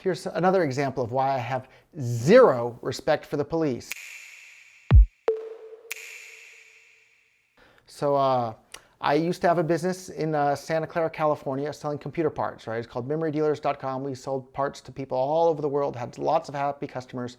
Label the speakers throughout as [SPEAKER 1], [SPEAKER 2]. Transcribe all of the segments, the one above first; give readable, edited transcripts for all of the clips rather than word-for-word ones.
[SPEAKER 1] here's another example of why I have zero respect for the police. So I used to have a business in Santa Clara, California, selling computer parts, right? It's called memorydealers.com. We sold parts to people all over the world, had lots of happy customers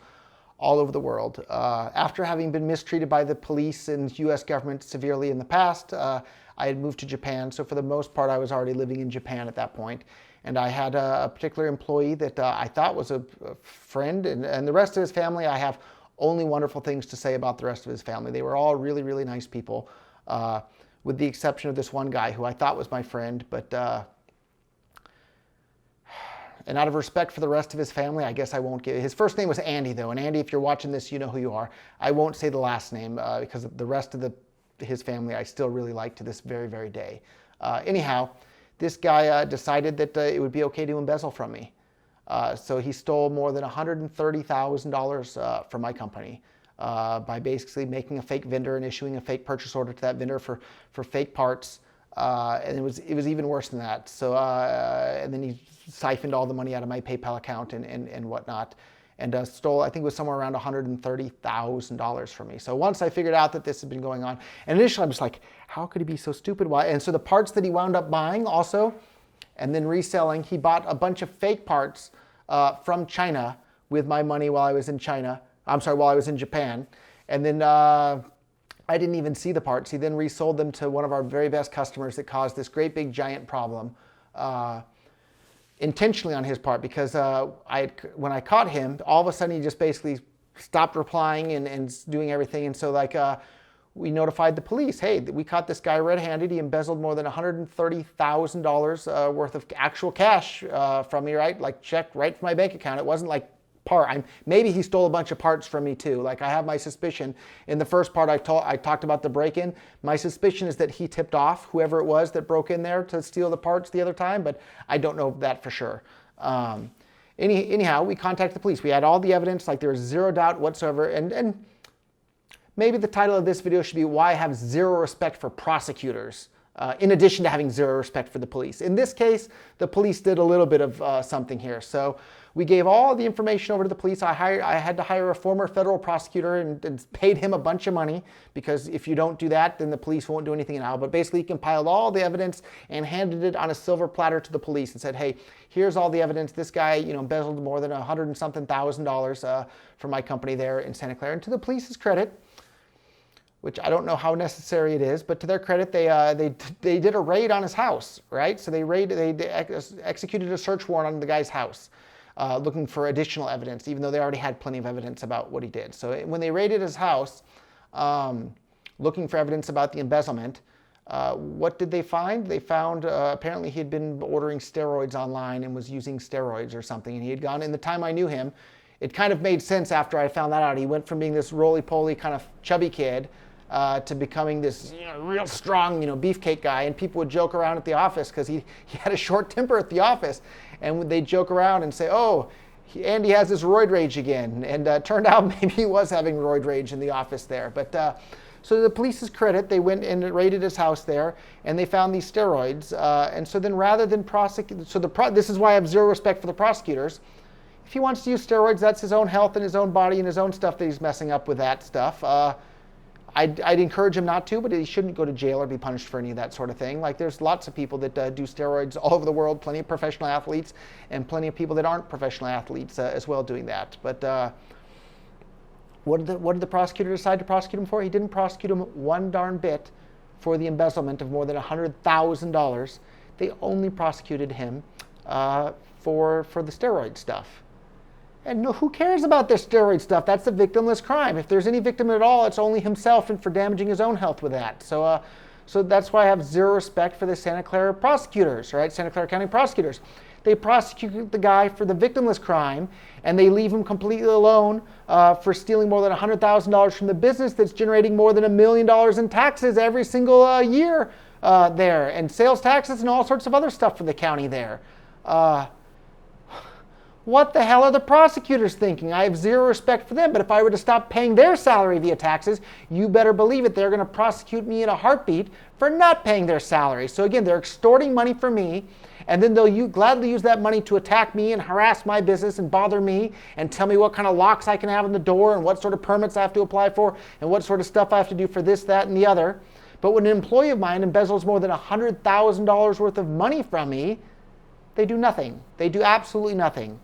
[SPEAKER 1] all over the world. After having been mistreated by the police and US government severely in the past, I had moved to Japan. So for the most part, I was already living in Japan at that point. And I had a particular employee that I thought was a friend, and the rest of his family, I have only wonderful things to say about the rest of his family. They were all really, really nice people, with the exception of this one guy who I thought was my friend, but and out of respect for the rest of his family, I guess I won't give. His first name was Andy, though. And Andy, if you're watching this, you know who you are. I won't say the last name because the rest of his family I still really like to this very, very day. Anyhow, this guy decided that it would be okay to embezzle from me. So he stole more than $130,000 from my company by basically making a fake vendor and issuing a fake purchase order to that vendor for fake parts. And it was even worse than that. So and then he siphoned all the money out of my PayPal account and whatnot, and stole, I think it was somewhere around $130,000 from me. So once I figured out that this had been going on, and initially I'm just like, how could he be so stupid? Why? And so the parts that he wound up buying also, and then reselling, he bought a bunch of fake parts from China with my money while I was in while I was in Japan, and then I didn't even see the parts. He then resold them to one of our very best customers that caused this great big giant problem, intentionally on his part, because when I caught him, all of a sudden he just basically stopped replying and doing everything. And so we notified the police, hey, we caught this guy red-handed. He embezzled more than $130,000 worth of actual cash from me, right? Like check right from my bank account. It wasn't like maybe he stole a bunch of parts from me too. Like I have my suspicion. In the first part I talked about the break-in. My suspicion is that he tipped off whoever it was that broke in there to steal the parts the other time, but I don't know that for sure. Anyhow, we contacted the police. We had all the evidence, like there was zero doubt whatsoever. And maybe the title of this video should be Why I Have Zero Respect for Prosecutors, in addition to having zero respect for the police. In this case, the police did a little bit of something here. So we gave all the information over to the police. I had to hire a former federal prosecutor and paid him a bunch of money, because if you don't do that, then the police won't do anything now. But basically, he compiled all the evidence and handed it on a silver platter to the police and said, hey, here's all the evidence. This guy, embezzled more than $100-something thousand from my company there in Santa Clara. And to the police's credit, which I don't know how necessary it is, but to their credit, they did a raid on his house, right? So they executed a search warrant on the guy's house, looking for additional evidence, even though they already had plenty of evidence about what he did. So when they raided his house, looking for evidence about the embezzlement, what did they find? They found apparently he had been ordering steroids online and was using steroids or something, and he had gone, in the time I knew him, it kind of made sense after I found that out. He went from being this roly-poly kind of chubby kid to becoming this real strong beefcake guy, and people would joke around at the office because he had a short temper at the office, and they'd joke around and say, oh, Andy has this roid rage again, and turned out maybe he was having roid rage in the office there. But so to the police's credit, they went and raided his house there, and they found these steroids, and so then rather than prosecute, this is why I have zero respect for the prosecutors. If he wants to use steroids, that's his own health and his own body and his own stuff that he's messing up with that stuff. I'd encourage him not to, but he shouldn't go to jail or be punished for any of that sort of thing. Like there's lots of people that do steroids all over the world, plenty of professional athletes, and plenty of people that aren't professional athletes as well doing that. But what did the prosecutor decide to prosecute him for? He didn't prosecute him one darn bit for the embezzlement of more than $100,000. They only prosecuted him for the steroid stuff. And who cares about this steroid stuff? That's a victimless crime. If there's any victim at all, it's only himself, and for damaging his own health with that. So that's why I have zero respect for the Santa Clara prosecutors, right? Santa Clara County prosecutors. They prosecute the guy for the victimless crime, and they leave him completely alone for stealing more than $100,000 from the business that's generating more than $1 million in taxes every single year there, and sales taxes and all sorts of other stuff for the county there. What the hell are the prosecutors thinking? I have zero respect for them, but if I were to stop paying their salary via taxes, you better believe it, they're going to prosecute me in a heartbeat for not paying their salary. So again, they're extorting money from me, and then they'll gladly use that money to attack me and harass my business and bother me and tell me what kind of locks I can have on the door and what sort of permits I have to apply for and what sort of stuff I have to do for this, that, and the other. But when an employee of mine embezzles more than $100,000 worth of money from me, they do nothing. They do absolutely nothing.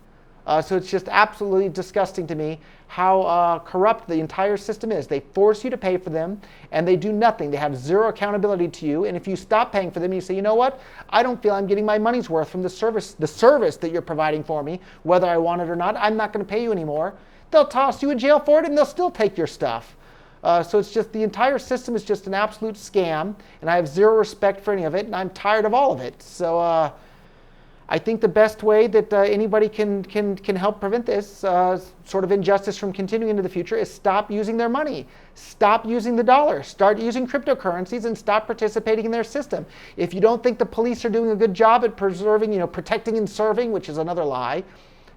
[SPEAKER 1] So it's just absolutely disgusting to me how corrupt the entire system is. They force you to pay for them, and they do nothing. They have zero accountability to you. And if you stop paying for them, you say, you know what? I don't feel I'm getting my money's worth from the service that you're providing for me, whether I want it or not. I'm not going to pay you anymore. They'll toss you in jail for it, and they'll still take your stuff. So it's just the entire system is just an absolute scam, and I have zero respect for any of it, and I'm tired of all of it. So I think the best way that anybody can help prevent this sort of injustice from continuing into the future is stop using their money. Stop using the dollar. Start using cryptocurrencies and stop participating in their system. If you don't think the police are doing a good job at preserving, protecting and serving, which is another lie,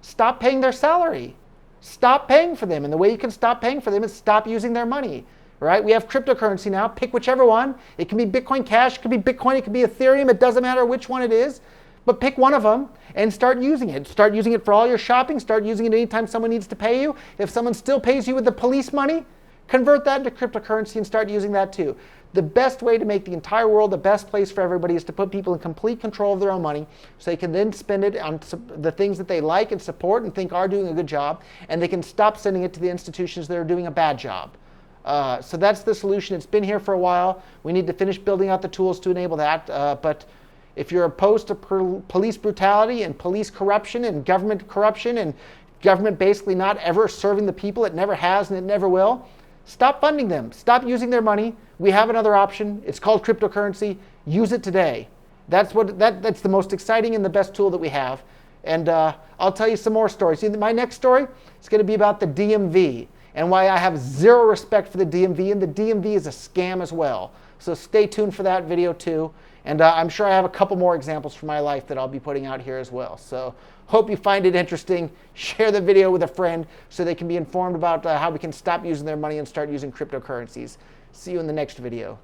[SPEAKER 1] stop paying their salary. Stop paying for them. And the way you can stop paying for them is stop using their money. Right? We have cryptocurrency now. Pick whichever one. It can be Bitcoin Cash. It could be Bitcoin. It could be Ethereum. It doesn't matter which one it is. But pick one of them and start using it. Start using it for all your shopping. Start using it anytime someone needs to pay you. If someone still pays you with the police money, convert that into cryptocurrency and start using that too. The best way to make the entire world the best place for everybody is to put people in complete control of their own money so they can then spend it on the things that they like and support and think are doing a good job, and they can stop sending it to the institutions that are doing a bad job. So that's the solution. It's been here for a while. We need to finish building out the tools to enable that. But if you're opposed to police brutality and police corruption and government basically not ever serving the people, it never has and it never will, stop funding them. Stop using their money. We have another option. It's called cryptocurrency. Use it today. That's the most exciting and the best tool that we have. And I'll tell you some more stories. See, my next story is going to be about the DMV and why I have zero respect for the DMV, and the DMV is a scam as well. So stay tuned for that video too. And I'm sure I have a couple more examples from my life that I'll be putting out here as well. So hope you find it interesting. Share the video with a friend so they can be informed about how we can stop using their money and start using cryptocurrencies. See you in the next video.